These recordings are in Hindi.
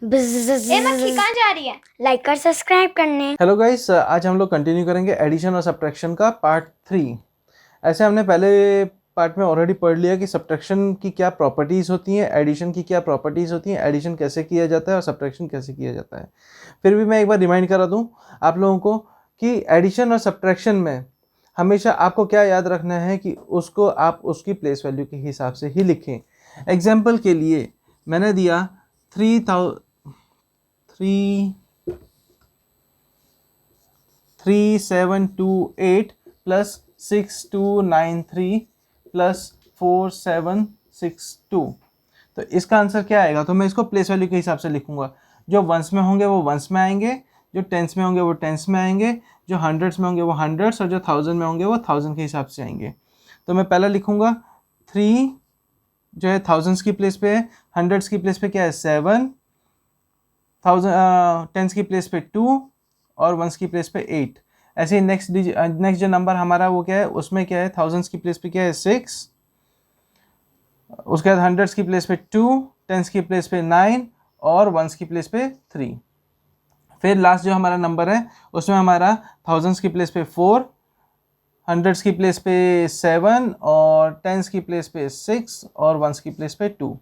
मक्खी कहाँ जा रही है? लाइक और सब्सक्राइब करने। हेलो गाइस, आज हम लोग कंटिन्यू करेंगे एडिशन और सब्ट्रैक्शन का पार्ट 3। ऐसे हमने पहले पार्ट में ऑलरेडी पढ़ लिया कि सब्ट्रैक्शन की क्या प्रॉपर्टीज़ होती हैं, एडिशन की क्या प्रॉपर्टीज़ होती हैं, एडिशन कैसे किया जाता है और सब्ट्रैक्शन कैसे किया जाता है। फिर भी मैं एक बार रिमाइंड करा दूं आप लोगों को कि एडिशन और सब्ट्रैक्शन में हमेशा आपको क्या याद रखना है कि उसको आप उसकी प्लेस वैल्यू के हिसाब से ही लिखें। एग्जाम्पल के लिए मैंने दिया 3728 प्लस 6293 प्लस 4762। तो इसका आंसर क्या आएगा? तो मैं इसको प्लेस वैल्यू के हिसाब से लिखूंगा। जो वंस में होंगे वो वंस में आएंगे, जो टेंस में होंगे वो टेंस में आएंगे, जो हंड्रेड्स में होंगे वो हंड्रेड्स, और जो थाउजेंड में होंगे वो थाउजेंड के हिसाब से आएंगे। तो मैं पहला लिखूंगा 3 जो है थाउजेंड्स की प्लेस पे है, हंड्रेड्स की प्लेस पे क्या है 7, टेंस की प्लेस पे 2 और वंस की प्लेस पे 8। ऐसे ही नेक्स्ट जो नंबर हमारा वो क्या है, उसमें क्या है थाउजेंड्स की प्लेस पे क्या है 6, उसके बाद हंड्रेड्स की प्लेस पे 2, टेंस की प्लेस पे 9 और वंस की प्लेस पे 3। फिर लास्ट जो हमारा नंबर है उसमें हमारा थाउजेंड्स की प्लेस पे 4, हंड्रेड्स की प्लेस पे 7 और टेंस की प्लेस पे 6 और वंस की प्लेस पे 2।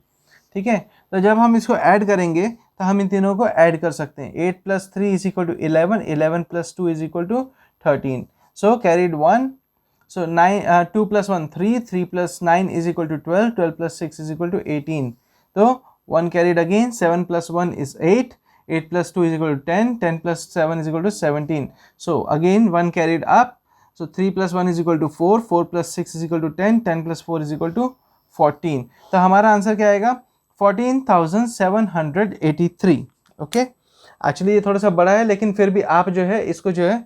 ठीक है, तो जब हम इसको ऐड करेंगे तो हम इन तीनों को ऐड कर सकते हैं। 8 plus 3 is equal to 11, 11 plus 2 is equal to 13। So carried 1, so 2 plus 1 3, 3 plus 9 is equal to 12, 12 plus 6 is equal to 18. So 1 carried again, 7 plus 1 is 8, 8 plus 2 is equal to 10, 10 plus 7 is equal to 17. So again 1 carried up, so 3 plus 1 is equal to 4, 4 plus 6 is equal to 10, 10 plus 4 is equal to 14. तो हमारा आंसर क्या आएगा 14,783. ओके, एक्चुअली ये थोड़ा सा बड़ा है लेकिन फिर भी आप जो है इसको जो है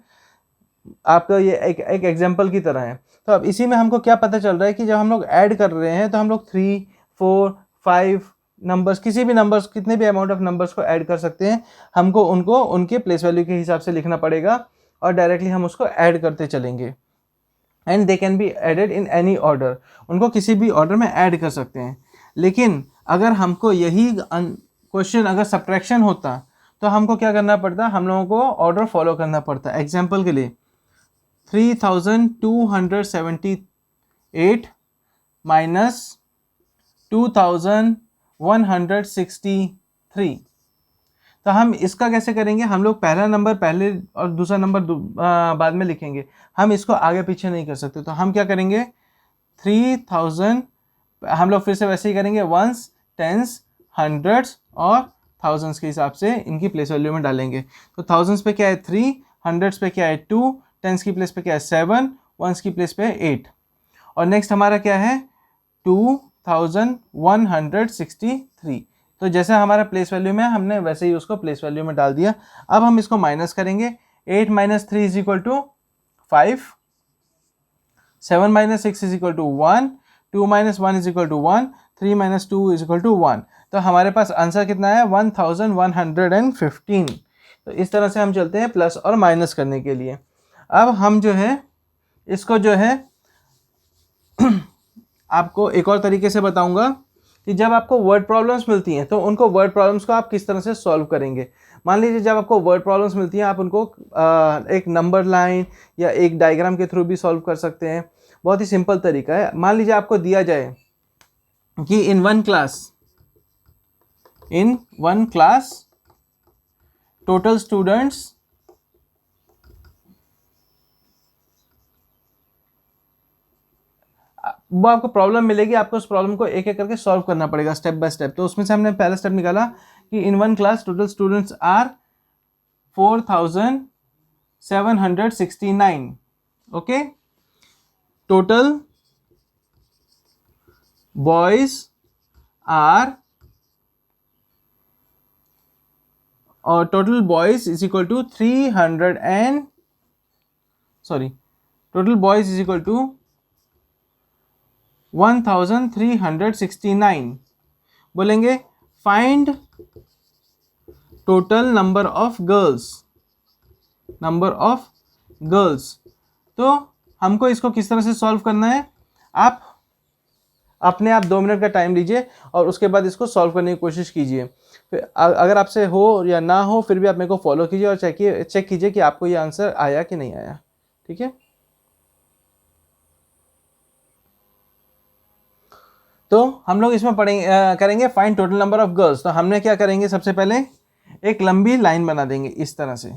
आपका ये एक एग्जाम्पल की तरह है। तो अब इसी में हमको क्या पता चल रहा है कि जब हम लोग ऐड कर रहे हैं तो हम लोग 3, 4, 5 नंबर्स, किसी भी नंबर्स, कितने भी अमाउंट ऑफ नंबर्स को ऐड कर सकते हैं। हमको उनको उनके प्लेस वैल्यू के हिसाब से लिखना पड़ेगा और डायरेक्टली हम उसको ऐड करते चलेंगे। And they can be added in any order, उनको किसी भी ऑर्डर में ऐड कर सकते हैं। लेकिन अगर हमको यही क्वेश्चन अगर सब्ट्रैक्शन होता तो हमको क्या करना पड़ता, हम लोगों को ऑर्डर फॉलो करना पड़ता। एग्जाम्पल के लिए 3278 माइनस 2163। तो हम इसका कैसे करेंगे? हम लोग पहला नंबर पहले और दूसरा नंबर बाद में लिखेंगे, हम इसको आगे पीछे नहीं कर सकते। तो हम क्या करेंगे 3000 हम लोग फिर से वैसे ही करेंगे, वंस, टेंस, हंड्रेड्स और थाउजेंड्स के हिसाब से इनकी प्लेस वैल्यू में डालेंगे। तो थाउजेंड्स पे क्या है 3, हंड्रेड्स पे क्या है 2, टेंस की प्लेस पे क्या है 7, वंस की प्लेस पे 8 और नेक्स्ट हमारा क्या है 2163। तो जैसे हमारा प्लेस वैल्यू में हमने वैसे ही उसको प्लेस वैल्यू में डाल दिया। अब हम इसको माइनस करेंगे। 8 minus 3 is equal to 5, 7 minus 6 is equal to 1, 2 minus 1 is equal to 1, 3 minus 2 is equal to 1। तो हमारे पास आंसर कितना है 1115। तो इस तरह से हम चलते हैं प्लस और माइनस करने के लिए। अब हम जो है इसको जो है आपको एक और तरीके से बताऊंगा कि जब आपको वर्ड प्रॉब्लम्स मिलती हैं तो उनको वर्ड प्रॉब्लम्स को आप किस तरह से सॉल्व करेंगे। मान लीजिए जब आपको वर्ड प्रॉब्लम्स मिलती हैं आप उनको एक नंबर लाइन या एक डायग्राम के थ्रू भी सॉल्व कर सकते हैं। बहुत ही सिंपल तरीका है। मान लीजिए आपको दिया जाए कि in one class total students वो आपको प्रॉब्लम मिलेगी, आपको उस प्रॉब्लम को एक एक करके सॉल्व करना पड़ेगा स्टेप बाय स्टेप। तो उसमें से हमने पहला स्टेप निकाला कि in one class total students are 4769। Okay, total boys are और total boys is equal to 1369। बोलेंगे find total number of girls. तो हमको इसको किस तरह से सॉल्व करना है, आप अपने आप 2 मिनट का टाइम लीजिए और उसके बाद इसको सॉल्व करने की कोशिश कीजिए। फिर अगर आपसे हो या ना हो फिर भी आप मेरे को फॉलो कीजिए और चेक कीजिए कि आपको ये आंसर आया कि नहीं आया। ठीक है, तो हम लोग इसमें करेंगे find total number of girls. तो हमने क्या करेंगे, सबसे पहले एक लंबी लाइन बना देंगे इस तरह से।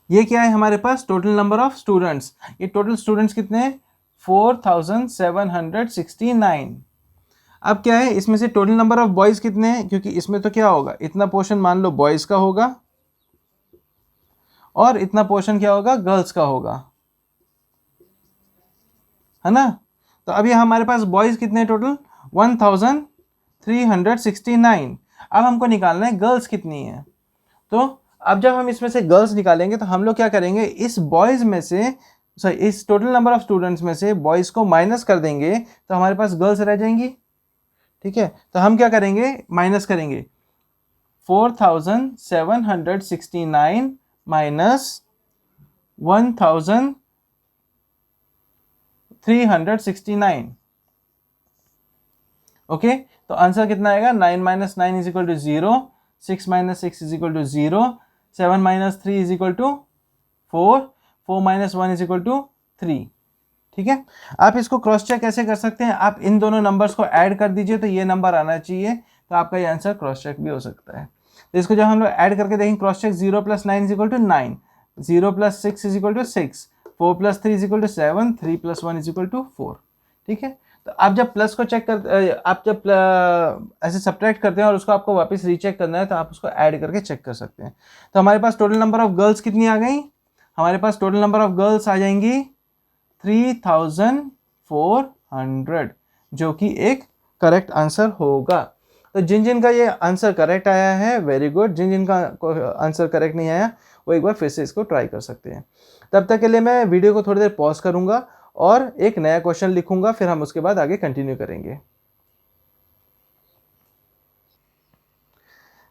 ये क्या है हमारे पास, टोटल नंबर ऑफ स्टूडेंट्स। ये टोटल स्टूडेंट्स कितने हैं, 4769। अब क्या है, इसमें से टोटल नंबर ऑफ बॉयज कितने हैं, क्योंकि इसमें तो क्या होगा, इतना पोर्शन मान लो बॉयज का होगा और इतना पोर्शन क्या होगा, गर्ल्स का होगा, है ना। तो अभी हमारे पास बॉयज कितने हैं टोटल, 1369। अब हमको निकालना है गर्ल्स कितनी है। तो अब जब हम इसमें से गर्ल्स निकालेंगे तो हम लोग क्या करेंगे, इस बॉयज में से सॉरी इस टोटल नंबर ऑफ स्टूडेंट्स में से बॉयज को माइनस कर देंगे तो हमारे पास गर्ल्स रह जाएंगी। ठीक है, तो हम क्या करेंगे, माइनस करेंगे 4769 माइनस 1369। ओके, तो आंसर कितना आएगा, 9 minus 9 is equal to 0, 6 minus 6 is equal to 0, 7 minus 3 is equal to 4, 4 minus 1 is equal to 3। ठीक है, आप इसको क्रॉस चेक कैसे कर सकते हैं, आप इन दोनों नंबर्स को ऐड कर दीजिए तो ये नंबर आना चाहिए, तो आपका ये आंसर क्रॉस चेक भी हो सकता है। तो इसको जब हम लोग ऐड करके देखेंगे, cross check 0 plus 9 is equal to 9, 0 plus 6 is equal to 6, 4 plus 3 is equal to 7, 3 plus 1 is equal to 4। ठीक है, तो आप जब प्लस को चेक कर आप जब ऐसे सब्ट्रैक्ट करते हैं और उसको आपको वापस रीचेक करना है तो आप उसको ऐड करके चेक कर सकते हैं। तो हमारे पास टोटल नंबर ऑफ गर्ल्स कितनी आ गई, हमारे पास टोटल नंबर ऑफ गर्ल्स आ जाएंगी 3400, जो कि एक करेक्ट आंसर होगा। तो जिन जिन का ये आंसर करेक्ट आया है वेरी गुड, जिन जिन का आंसर करेक्ट नहीं आया वो एक बार फिर से इसको ट्राई कर सकते हैं। तब तक के लिए मैं वीडियो को थोड़ी देर पॉज करूंगा और एक नया क्वेश्चन लिखूंगा, फिर हम उसके बाद आगे कंटिन्यू करेंगे।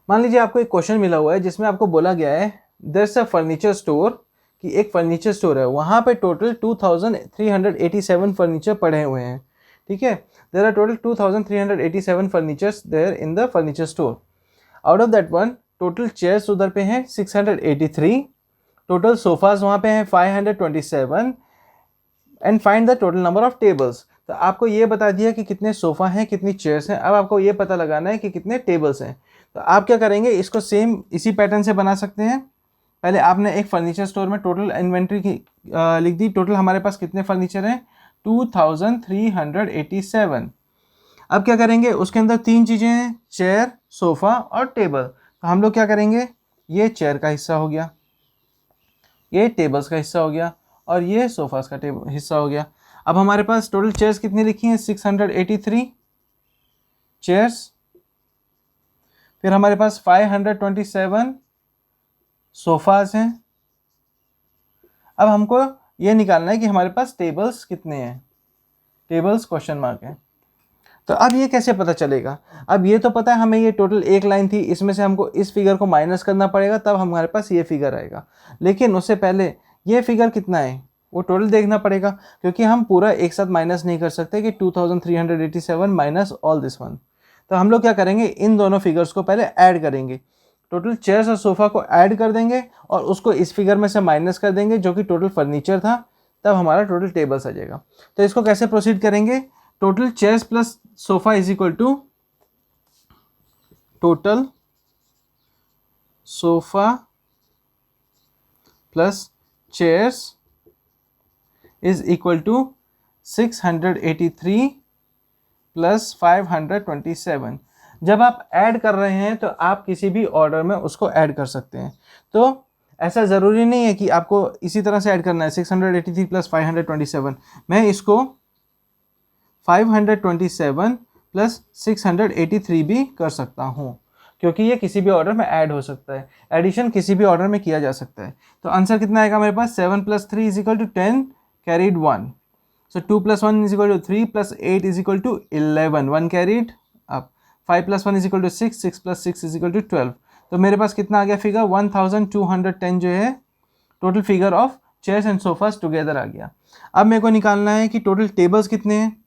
मान लीजिए आपको एक क्वेश्चन मिला हुआ है जिसमें आपको बोला गया है there is a furniture store, कि एक फर्नीचर स्टोर है, वहां पे टोटल 2387 फर्नीचर पड़े हुए हैं। ठीक है, there are total 2387 furnitures there in the furniture store. Out of that one total chairs उधर पे हैं 683, टोटल सोफाज वहां पे हैं 527 and find the total number of tables. तो आपको ये बता दिया कि कितने सोफा हैं, कितनी चेयर्स हैं, अब आपको ये पता लगाना है कि कितने टेबल्स हैं। तो आप क्या करेंगे, इसको सेम इसी पैटर्न से बना सकते हैं। पहले आपने एक फर्नीचर स्टोर में टोटल इन्वेंट्री की लिख दी, टोटल हमारे पास कितने फर्नीचर हैं 2387। अब क्या करेंगे, उसके अंदर 3 चीज़ें हैं, चेयर, सोफ़ा और टेबल। तो हम लोग क्या करेंगे, ये चेयर का हिस्सा हो गया, ये टेबल्स का हिस्सा हो गया और ये सोफास का हिस्सा हो गया। अब हमारे पास टोटल चेयर्स कितनी लिखी हैं 683 चेयर्स, फिर हमारे पास 527 सोफाज हैं। अब हमको ये निकालना है कि हमारे पास टेबल्स कितने हैं, टेबल्स क्वेश्चन मार्क है। तो अब ये कैसे पता चलेगा, अब ये तो पता है हमें, ये टोटल एक लाइन थी, इसमें से हमको इस फिगर को माइनस करना पड़ेगा तब हमारे पास ये फिगर आएगा। लेकिन उससे पहले ये फिगर कितना है वो टोटल देखना पड़ेगा, क्योंकि हम पूरा एक साथ माइनस नहीं कर सकते कि 2387 माइनस ऑल दिस वन। तो हम लोग क्या करेंगे, इन दोनों फिगर्स को पहले ऐड करेंगे, टोटल चेयर्स और सोफ़ा को ऐड कर देंगे और उसको इस फिगर में से माइनस कर देंगे जो कि टोटल फर्नीचर था, तब हमारा टोटल टेबल्स आ जाएगा। तो इसको कैसे प्रोसीड करेंगे, total chairs plus sofa is equal to total sofa plus chairs is equal to 683 plus 527। जब आप ऐड कर रहे हैं तो आप किसी भी ऑर्डर में उसको ऐड कर सकते हैं। तो ऐसा ज़रूरी नहीं है कि आपको इसी तरह से ऐड करना है 683 प्लस 527। मैं इसको 527 प्लस 683 भी कर सकता हूँ, क्योंकि ये किसी भी ऑर्डर में ऐड हो सकता है, एडिशन किसी भी ऑर्डर में किया जा सकता है। तो आंसर कितना आएगा मेरे पास, 7 plus 3 is equal to 10 carried 1, so 2 plus 1 is equal to 3 plus 8 is equal to 11, 1 carried up, 5 plus 1 is equal to 6, 6 plus 6 is equal to 12। तो मेरे पास कितना आ गया फिगर, 1210 जो है total figure of chairs and sofas together आ गया। अब मेरे को निकालना है कि टोटल टेबल्स कितने हैं,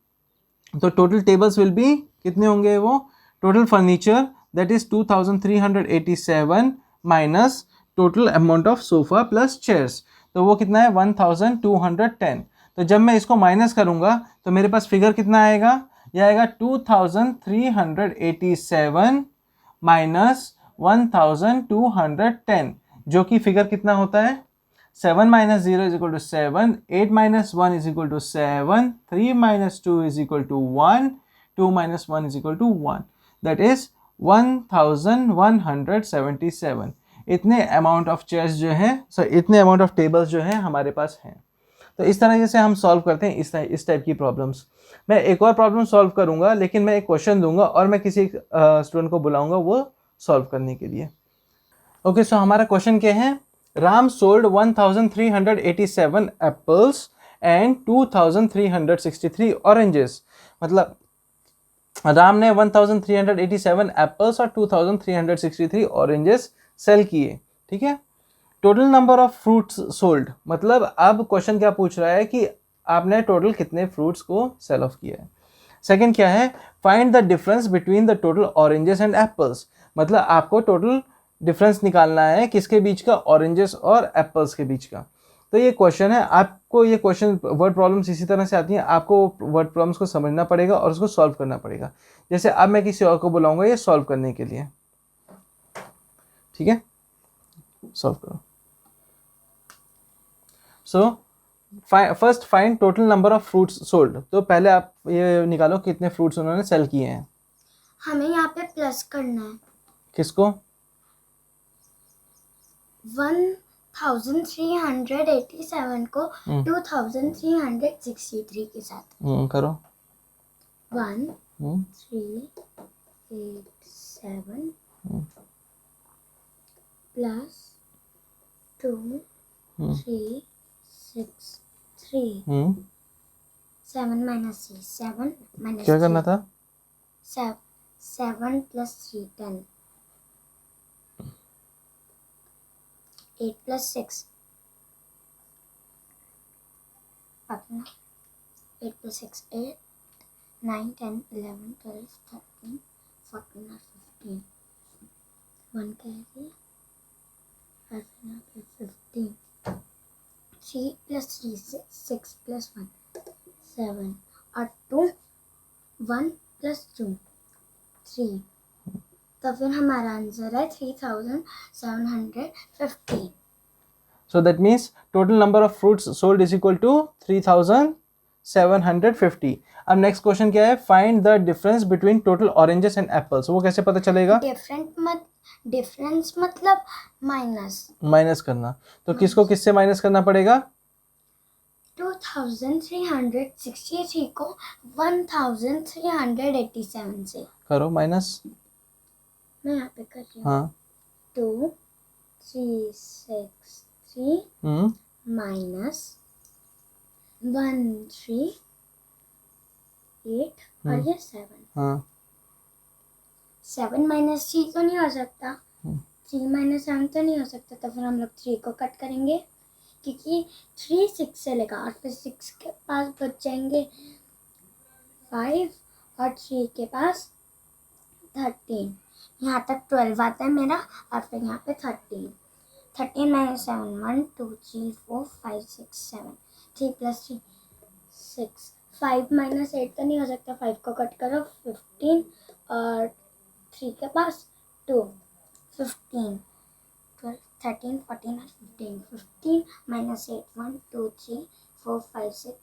तो टोटल टेबल्स विल बी कितने होंगे वो, total furniture that is 2387 minus total amount of sofa plus chairs, तो वो कितना है 1210। तो जब मैं इसको माइनस करूंगा तो मेरे पास फिगर कितना आएगा, ये आएगा 2387 माइनस 1210, जो कि फिगर कितना होता है 7 minus 0 is equal to 7, 8 minus 1 is equal to 7, 3 minus 2 is equal to 1, 2 minus 1 is equal to 1, that is 1177। इतने अमाउंट ऑफ चेयर्स जो हैं, इतने अमाउंट ऑफ टेबल्स जो हैं हमारे पास हैं। तो इस तरह से हम सॉल्व करते हैं इस टाइप की प्रॉब्लम्स। मैं एक और प्रॉब्लम सॉल्व करूंगा, लेकिन मैं एक क्वेश्चन दूंगा और मैं किसी स्टूडेंट को बुलाऊंगा वो सॉल्व करने के लिए। ओके, सो हमारा क्वेश्चन क्या है, Ram sold 1387 apples and 2363 oranges। मतलब राम ने 1387 एप्पल्स और 2363 ऑरेंजेस सेल किए, ठीक है। Total number of fruits sold, मतलब अब क्वेश्चन क्या पूछ रहा है कि आपने टोटल कितने फ्रूट्स को सेल ऑफ किया है। सेकंड क्या है, find the difference between the total oranges and apples, मतलब आपको टोटल डिफरेंस निकालना है किसके बीच का, ऑरेंजेस और एप्पल्स के बीच का। तो ये क्वेश्चन है, आपको ये क्वेश्चन वर्ड प्रॉब्लम्स इसी तरह से आती हैं, आपको वर्ड प्रॉब्लम्स को समझना पड़ेगा और उसको सॉल्व करना पड़ेगा। जैसे अब मैं किसी और को बुलाऊंगा ये सॉल्व करने के लिए, ठीक है, सॉल्व करो। So first find total number of fruits sold, तो पहले आप ये निकालो कितने फ्रूट्स उन्होंने सेल किए हैं। हमें यहाँ पे प्लस करना है, किसको, 1387 को 2363 के साथ करो। 1387 प्लस 2363 7 माइनस 3 7 माइनस क्या करना था, 7 प्लस 3 10 8 plus 6 अपना 8 plus 6 8 9 10 11 12 13 14 और 15 1 कैरी 15 3 plus 3 6 plus 1 7 और 2 1 plus 2 3, तो फिर हमारा आंसर है 3750। So that means total number of fruits sold is equal to 3750। अब नेक्स्ट क्वेश्चन क्या है, find the difference between total oranges and apples, वो कैसे पता चलेगा, डिफरेंस मतलब माइनस करना, तो किसको किससे माइनस करना पड़ेगा, 2363 को 1387 से करो माइनस, मैं यहाँ पे कर रही हूँ। हाँ 2363 माइनस 138 और ये 7, हाँ 7 माइनस 3 तो नहीं हो सकता, 3 माइनस 7 तो नहीं हो सकता, तो फिर हम लोग 3 को कट करेंगे क्योंकि 3 6 से लेगा और फिर 6 के पास बच जाएंगे 5 और 3 के पास 13, यहाँ तक 12 आता है मेरा और फिर यहाँ पे 13 माइनस 7 1 2 3 4 5 6 7 3 प्लस 3 6 5 माइनस 8 तो नहीं हो सकता, 5 को कट करो 15 और 3 के पास 2 15 12 13 14 और 15 माइनस 8 1 2 3 4 5 6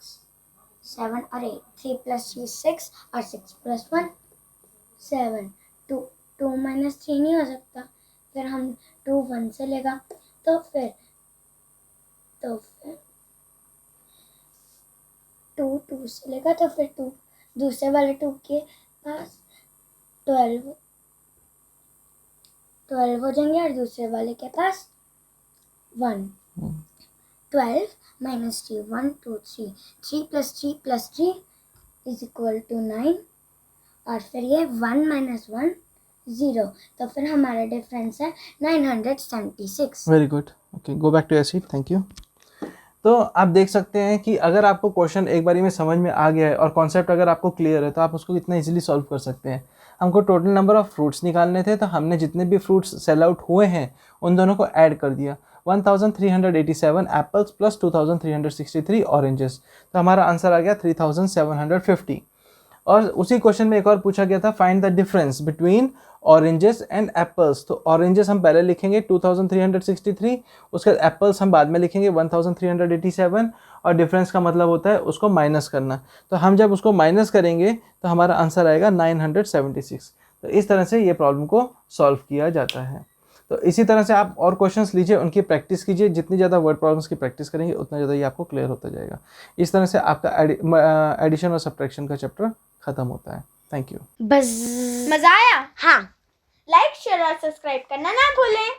7 और 8 3 प्लस 3 6 और 6 प्लस 1 7 2 माइनस 3 नहीं हो सकता, फिर हम 2 1 से लेगा, तो फिर 2 2 से लेगा, तो फिर 2 दूसरे वाले 2 के पास 12 हो जाएंगे और दूसरे वाले के पास 1 12 minus 3 1 2 3 3 plus 3 is equal to 9 और फिर ये 1 माइनस 1 0, तो फिर हमारा डिफरेंस है 976। Very good, okay go back to your seat, thank you. तो आप देख सकते हैं कि अगर आपको क्वेश्चन एक बारी में समझ में आ गया है और कॉन्सेप्ट अगर आपको क्लियर है तो आप उसको कितना इजीली सॉल्व कर सकते हैं। हमको टोटल नंबर ऑफ फ्रूट्स निकालने थे, तो हमने जितने भी फ्रूट्स सेल आउट हुए हैं उन दोनों को ऐड कर दिया। 1387 एप्पल्स प्लस 2363 ऑरेंजेस, तो हमारा आंसर आ गया 3750। और उसी क्वेश्चन में एक और पूछा गया था, find the difference between oranges and apples. तो ऑरेंजेस हम पहले लिखेंगे 2363, उसके बाद एप्पल्स हम बाद में लिखेंगे 1387, और डिफरेंस का मतलब होता है उसको माइनस करना। तो हम जब उसको माइनस करेंगे तो हमारा आंसर आएगा 976। तो इस तरह से ये प्रॉब्लम को सॉल्व किया जाता है। तो इसी तरह से आप और क्वेश्चंस लीजिए, उनकी प्रैक्टिस कीजिए। जितनी ज़्यादा वर्ड प्रॉब्लम्स की प्रैक्टिस करेंगे उतना ज़्यादा ये आपको क्लियर होता जाएगा। इस तरह से आपका एडिशन और सब्ट्रैक्शन का चैप्टर खत्म होता है। Thank you. बस मजा आया? हाँ। लाइक शेयर और सब्सक्राइब करना ना भूलें।